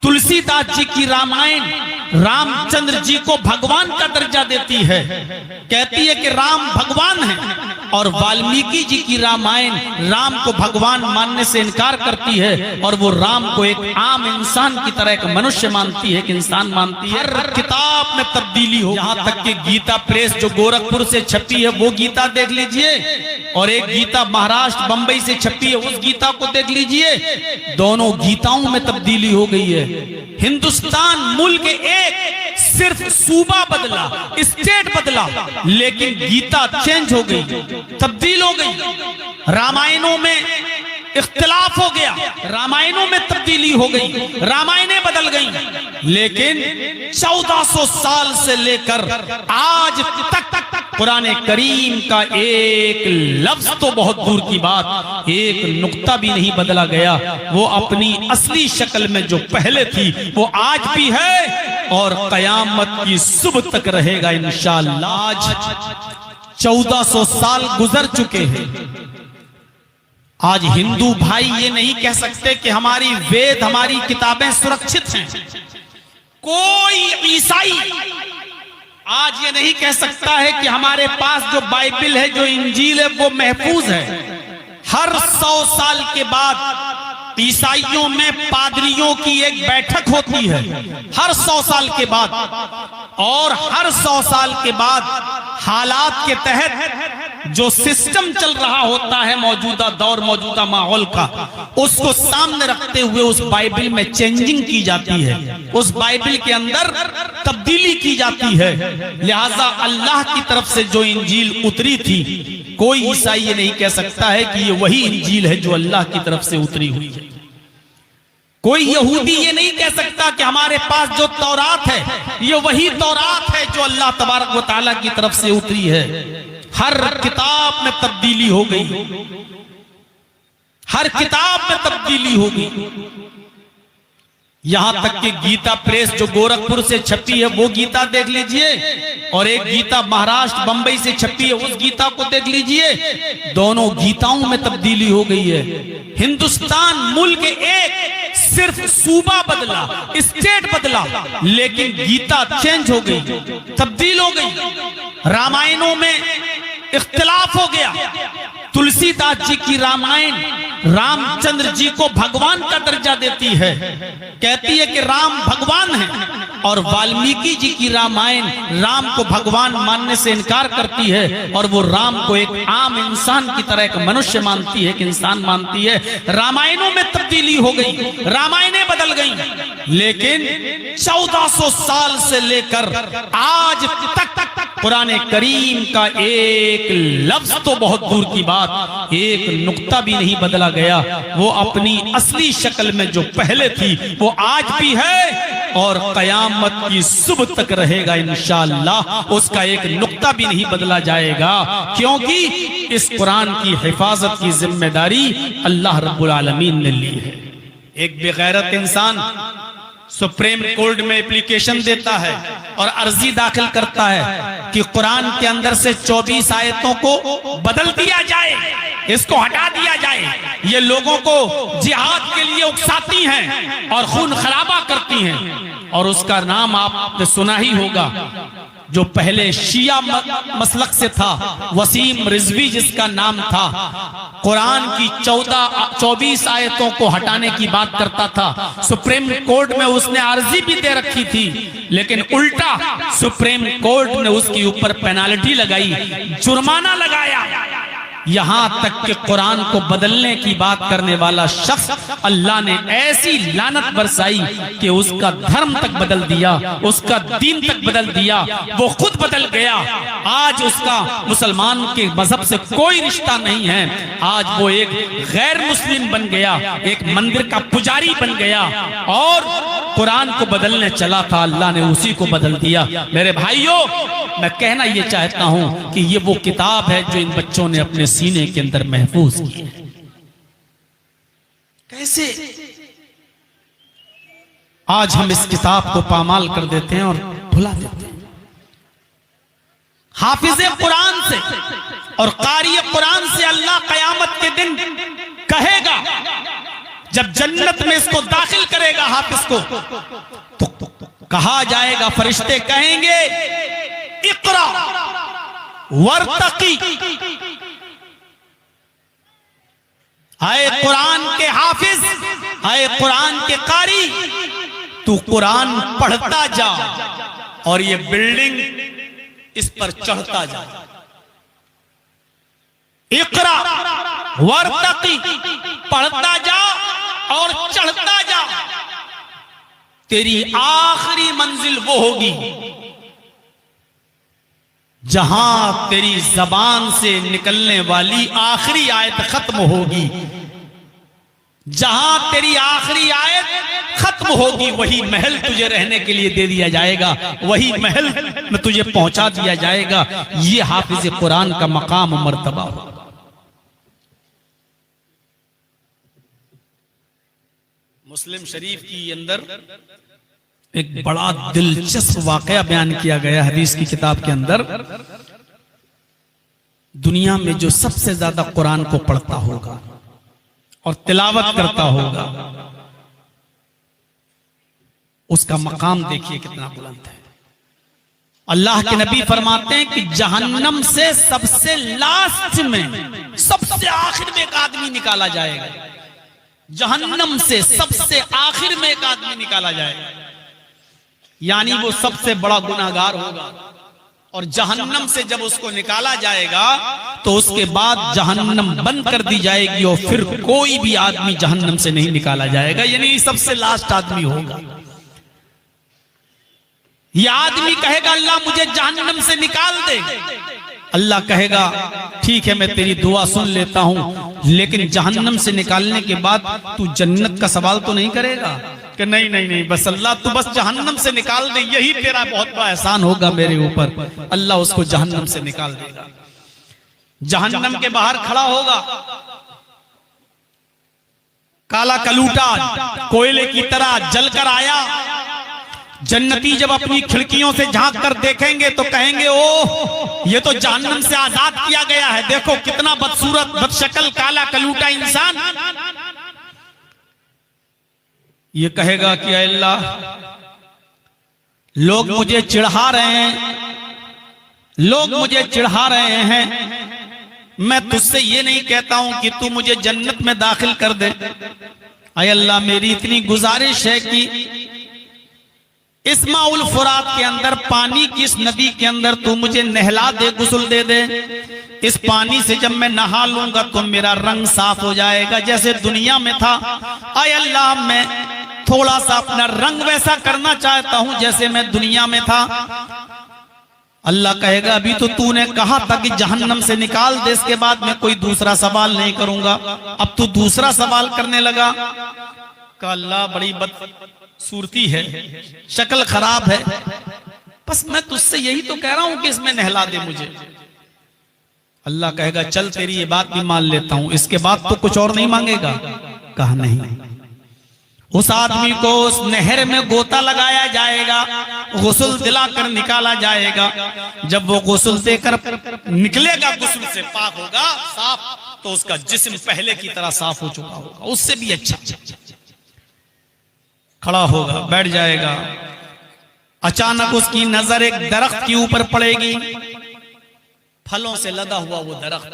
तुलसीदास जी की रामायण रामचंद्र जी को भगवान का दर्जा देती है, कहती है कि राम भगवान है, और वाल्मीकि जी की रामायण राम को भगवान मानने से इनकार करती है और वो राम को एक आम इंसान की तरह एक मनुष्य मानती है, एक इंसान मानती है। हर किताब में तब्दीली हो, यहाँ तक कि गीता प्रेस जो गोरखपुर से छपी है वो गीता देख लीजिए, और एक गीता महाराष्ट्र बंबई से छपी है उस गीता को देख लीजिए, दोनों गीताओं में तब्दीली हो गई है। हिंदुस्तान मुल्क एक सिर्फ सूबा बदला, स्टेट बदला, लेकिन गीता चेंज हो गई, तब्दील हो गई। रामायणों में इख्तिलाफ हो गया, रामायणों में तब्दीली हो गई, रामायणें बदल गई, लेकिन 1400 साल से लेकर आज तक कुरान करीम का एक लफ्ज तो बहुत दूर की बात, एक नुक्ता भी नहीं बदला गया। वो अपनी असली शक्ल में जो पहले थी वो आज भी है और कयामत की सुबह तक रहेगा इंशाअल्लाह। आज 1400 साल गुजर चुके हैं। आज हिंदू भाई ये नहीं कह सकते कि हमारी वेद, हमारी किताबें सुरक्षित हैं। कोई ईसाई आज ये नहीं कह सकता है कि हमारे पास जो बाइबल है, जो इंजील है, वो महफूज है। हर 100 साल के बाद ईसाइयों में पादरियों की एक बैठक होती है, हर 100 साल के बाद, और हर 100 साल के बाद हालात के तहत जो सिस्टम चल रहा होता है मौजूदा दौर, मौजूदा माहौल का, उसको सामने रखते हुए उस बाइबल में चेंजिंग की जाती है, उस बाइबल के अंदर तब्दीली की जाती है। लिहाजा अल्लाह की तरफ से जो इंजील उतरी थी, कोई ईसाई ये नहीं कह सकता है कि ये वही इंजील है जो अल्लाह की तरफ से उतरी हुई है। कोई यहूदी ये नहीं कह सकता कि हमारे पास जो तौरात है ये वही तौरात है जो अल्लाह तबारक व तआला की तरफ से उतरी है। हर किताब में तब्दीली हो गई, हर किताब में तब्दीली हो गई। यहां तक कि गीता प्रेस जो गोरखपुर से छपी है वो गीता देख लीजिए, और एक गीता महाराष्ट्र बंबई से छपी है उस गीता को देख लीजिए, दोनों गीताओं में तब्दीली हो गई है। हिंदुस्तान मुल्क एक सिर्फ सूबा बदला, स्टेट बदला, लेकिन गीता चेंज हो गई, तब्दील हो गई। रामायणों में इख्तिलाफ हो गया। तुलसीदास जी की रामायण रामचंद्र जी को भगवान का दर्जा देती है, कहती है कि राम भगवान है, और वाल्मीकि जी की रामायण राम को भगवान मानने से इनकार करती है और वो राम को एक आम इंसान की तरह एक मनुष्य मानती है, एक इंसान मानती है। रामायणों में तब्दीली हो गई, रामायणें बदल गई, लेकिन 1400 साल से लेकर आज तक कुरान करीम का एक लफ्ज तो बहुत दूर की बात, एक नुक्ता भी नहीं बदला गया। वो अपनी असली शक्ल में जो पहले थी वो आज भी है और कयामत की सुबह तक रहेगा इंशाअल्लाह। उसका एक नुक्ता भी नहीं बदला जाएगा, क्योंकि इस कुरान की हिफाजत की जिम्मेदारी अल्लाह रब्बुल आलमीन ने ली है। एक बेगैरत इंसान सुप्रीम कोर्ट में एप्लीकेशन देता है और अर्जी दाखिल करता है कि कुरान के अंदर से 24 आयतों को बदल दिया जाए, इसको हटा दिया जाए, ये लोगों को जिहाद के लिए उकसाती हैं और खून खराबा करती हैं। और उसका नाम आपने सुना ही होगा, जो पहले शिया मसलक से था, वसीम रिजवी जिसका नाम था, कुरान की 24 आयतों को हटाने की बात करता था। सुप्रीम कोर्ट में उसने अर्जी भी दे रखी थी, लेकिन उल्टा सुप्रीम कोर्ट ने उसके ऊपर पेनाल्टी लगाई, जुर्माना लगाया। यहां तक कि कुरान को बदलने की बात करने वाला शख्स अल्लाह ने ऐसी लानत बरसाई कि उसका धर्म तक बदल दिया, उसका दीन तक बदल दिया, वो खुद बदल गया। आज उसका मुसलमान के मजहब से कोई रिश्ता नहीं है, आज वो एक गैर मुस्लिम बन गया, एक मंदिर का पुजारी बन गया और कुरान को बदलने चला था, अल्लाह ने उसी को बदल दिया। मेरे भाइयों, मैं कहना ये चाहता हूं कि ये वो किताब है जो इन बच्चों ने अपने सीने के अंदर महफूज की है। कैसे आज हम इस किताब को पामाल कर देते हैं और भुला देते हैं। हाफिज़े कुरान से और कारी कुरान से अल्लाह कयामत के दिन कहेगा, जब जन्नत में इसको दाखिल करेगा हाफिज को, तो कहा जाएगा, फरिश्ते कहेंगे इक़रा वर्तकी, आए कुरान के हाफिज, आए कुरान के कारी, तू कुरान पढ़ता जा और ये बिल्डिंग इस पर चढ़ता जा। इक़रा वर्तकी, पढ़ता जा और चढ़ता जा। तेरी आखिरी मंजिल वो होगी जहां तेरी जबान से निकलने वाली आखिरी आयत खत्म होगी। जहां तेरी आखिरी आयत खत्म होगी, वही महल तुझे रहने के लिए दे दिया जाएगा, वही महल में तुझे पहुंचा दिया जाएगा। ये हाफिज कुरान का मकाम मर्तबा होगा। मुस्लिम शरीफ की अंदर एक बड़ा दिलचस्प वाकया बयान किया गया हदीस की किताब के अंदर। दुनिया में जो सबसे ज्यादा कुरान को पढ़ता होगा और तिलावत करता होगा, उसका मकाम देखिए कितना बुलंद है। अल्लाह के नबी फरमाते हैं कि जहन्नम से सबसे लास्ट में, सबसे आखिर में एक आदमी निकाला जाएगा। जहन्नम से सबसे आखिर में एक आदमी निकाला जाएगा, यानी वो सबसे बड़ा गुनाहगार होगा। और जहन्नम से जब उसको निकाला जाएगा तो उसके बाद जहन्नम बंद कर दी जाएगी और फिर कोई भी आदमी जहन्नम से नहीं निकाला जाएगा, यानी सबसे लास्ट आदमी होगा। ये आदमी कहेगा अल्लाह मुझे जहन्नम से निकाल दे। अल्लाह कहेगा ठीक है, मैं तेरी दुआ सुन लेता हूं, लेकिन जहन्नम से निकालने के बाद तू जन्नत का सवाल तो नहीं करेगा कि नहीं नहीं नहीं, बस अल्लाह तू बस जहन्नम से निकाल दे, यही तेरा बहुत बड़ा एहसान होगा मेरे ऊपर। अल्लाह उसको जहन्नम से निकाल देगा। जहन्नम के बाहर खड़ा होगा काला कलूटा, कोयले की तरह जलकर आया। जन्नती जब अपनी खिड़कियों से झांक कर देखेंगे तो कहेंगे ओह, ये तो जहन्नम से आजाद किया गया है, देखो कितना बदसूरत बदशक्ल काला कलूटा इंसान। ये कहेगा कि अल्लाह लोग मुझे चिढ़ा रहे हैं, लोग मुझे चिढ़ा रहे हैं, मैं तुझसे ये नहीं कहता हूं कि तू मुझे जन्नत में दाखिल कर दे। अय अल्लाह मेरी इतनी गुजारिश है कि इस माउल फुरात के अंदर पानी की इस नदी के अंदर तू मुझे नहला दे, गुस्ल दे दे। इस पानी से जब मैं नहा लूंगा तो मेरा रंग साफ हो जाएगा जैसे दुनिया में था। आय अल्लाह मैं थोड़ा सा अपना रंग वैसा करना चाहता हूं जैसे मैं दुनिया में था। अल्लाह कहेगा अभी तो तूने कहा था कि जहन्नम से निकाल दे, इसके बाद मैं कोई दूसरा सवाल नहीं करूंगा, अब तू दूसरा सवाल करने लगा। का अल्लाह बड़ी बदसूरती है, शक्ल खराब है, बस मैं तुझसे यही तो कह रहा हूं कि इसमें नहला दे मुझे। अल्लाह कहेगा चल तेरी ये बात भी मान लेता हूं, इसके बाद तो कुछ और नहीं मांगेगा। कहा नहीं। उस आदमी को उस नहर में गोता लगाया जाएगा, गुस्ल दिलाकर निकाला जाएगा। जब वो गुस्ल देकर निकलेगा, गुस्ल से पाक होगा साफ, तो उसका जिस्म पहले की तरह साफ हो चुका होगा, उससे भी अच्छा। खड़ा होगा, बैठ जाएगा। अचानक उसकी नजर एक दरख्त के ऊपर पड़ेगी, फलों से लदा हुआ वो दरख्त।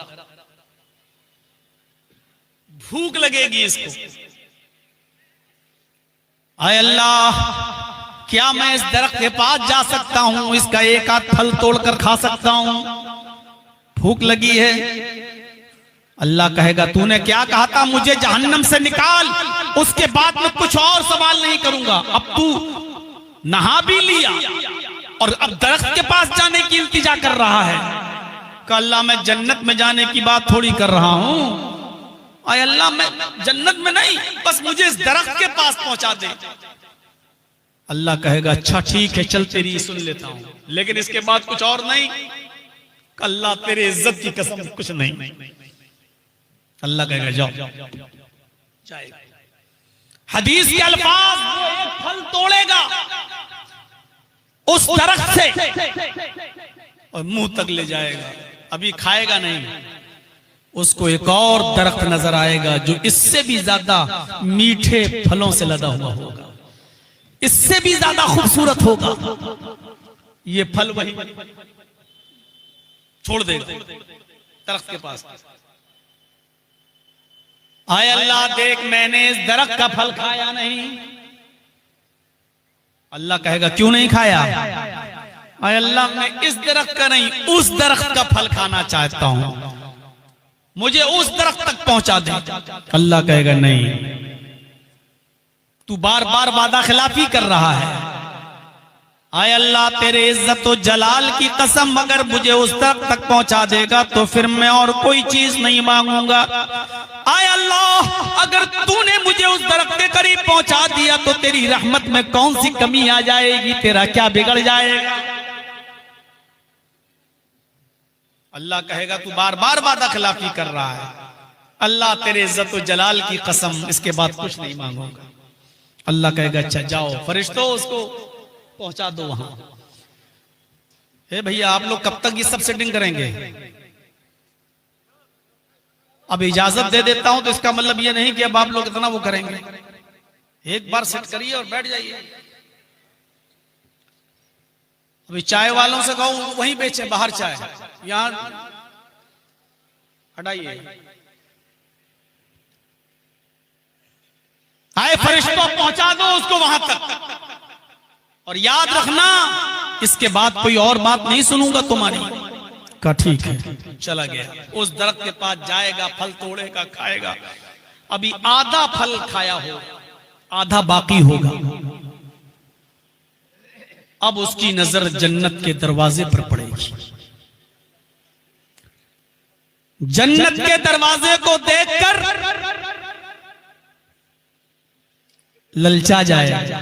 भूख लगेगी इसको। आय अल्लाह क्या मैं इस दरख्त के पास जा सकता हूं, इसका एक आध फल तोड़कर खा सकता हूं? भूख लगी है। अल्लाह कहेगा तूने क्या कहा था, मुझे जहन्नम से निकाल, उसके बाद मैं कुछ और सवाल नहीं करूंगा। अब तू नहा भी लिया और अब दरख्त के पास जाने की इल्तिजा कर रहा है। कि अल्लाह मैं जन्नत में जाने की बात थोड़ी कर रहा हूं। आय अल्लाह मैं जन्नत में नहीं, बस मुझे इस दरख्त के पास पहुंचा दे। अल्लाह कहेगा अच्छा ठीक है, चल तेरी सुन लेता हूं, लेकिन इसके बाद कुछ और नहीं। अल्लाह तेरे इज्जत की कसम कुछ नहीं। अल्लाह कहेगा जाओ। जाएगा। हदीस के अल्फाज, वो एक फल तोड़ेगा उस दरख्त से और मुंह तक ले जाएगा, अभी खाएगा नहीं। उसको एक और दरख्त नजर आएगा जो इससे भी ज्यादा मीठे फलों से लदा हुआ होगा, इससे भी ज्यादा खूबसूरत होगा। ये फल वही छोड़ देगा दरख्त के पास। आए अल्लाह देख, मैंने इस दरख्त का फल खाया नहीं। अल्लाह कहेगा क्यों नहीं खाया? आए अल्लाह, मैं इस दरख्त का नहीं, उस दरख्त का फल खाना चाहता हूं, मुझे उस दरख्त तक पहुंचा दे। अल्लाह कहेगा नहीं, तू बार बार वादा खिलाफी कर रहा है। आए अल्लाह, तेरे इज्जत और जलाल की कसम, अगर मुझे उस दरख्त तक पहुंचा देगा तो फिर मैं और कोई चीज नहीं मांगूंगा। आए अल्लाह, अगर तूने मुझे उस दरख्त के करीब पहुंचा दिया तो तेरी रहमत में कौन सी कमी आ जाएगी, तेरा क्या बिगड़ जाएगा? अल्लाह कहेगा तू बार बार वादा खिलाफी कर रहा है। अल्लाह, तेरे इज्जत और जलाल की कसम, इसके बाद कुछ नहीं मांगूंगा। अल्लाह कहेगा अच्छा जाओ फरिश्तों, उसको पहुंचा दो वहां। हे भैया, आप लोग कब तक ये सब सेटिंग करेंगे? अब इजाजत दे देता हूं तो इसका मतलब ये नहीं कि अब आप लोग इतना वो करेंगे। एक बार सेट करिए और बैठ जाइए। अभी चाय वालों से कहो वहीं बेचे बाहर चाय, यहां हटाइए। आए फरिश्तों, पहुंचा दो उसको वहां तक, और याद रखना इसके बाद कोई और बात नहीं सुनूंगा तुम्हारी। का ठीक है। चला गया, उस दरख्त के पास जाएगा, फल तोड़ेगा, खाएगा। अभी आधा फल खाया हो, आधा बाकी होगा। अब उसकी नजर जन्नत के दरवाजे पर पड़ेगी। जन्नत के दरवाजे को देखकर ललचा जाएगा।